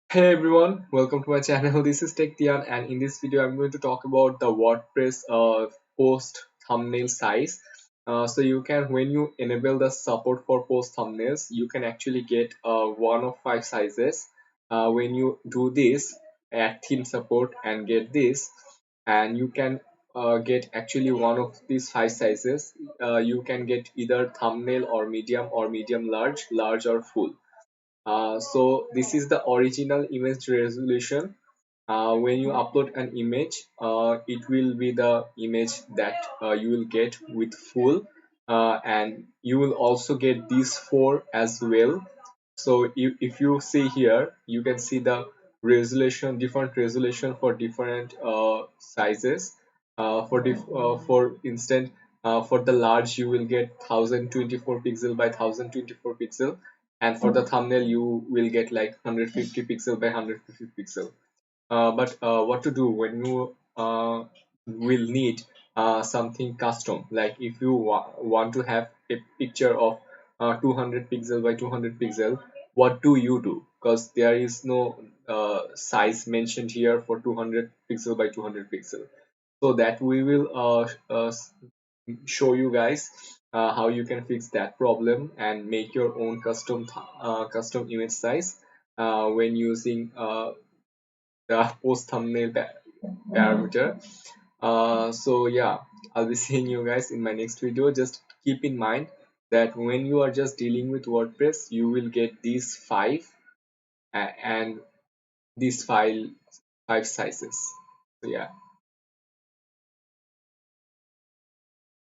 Hey everyone, welcome to my channel. This is Tian, and in this video, I'm going to talk about the WordPress post thumbnail size. So you can, when you enable the support for post thumbnails, you can actually get one of five sizes. When you do this, add theme support and get this, and you can get actually one of these five sizes. You can get either thumbnail or medium large, large or full. So this is the original image resolution. When you upload an image, it will be the image that you will get with full, and you will also get these four as well. So if you see here, you can see the resolution, different resolution for different sizes. For instance, for the large, you will get 1024 pixel by 1024 pixel, and for the thumbnail, you will get like 150 pixel by 150 pixel. But what to do when you will need something custom, like if you want to have a picture of 200 pixel by 200 pixel, what do you do? Because there is no size mentioned here for 200 pixel by 200 pixel. So that we will show you guys how you can fix that problem and make your own custom image size when using the post thumbnail parameter. So yeah, I'll be seeing you guys in my next video. Just keep in mind that when you are just dealing with WordPress, you will get these and these five sizes. So yeah.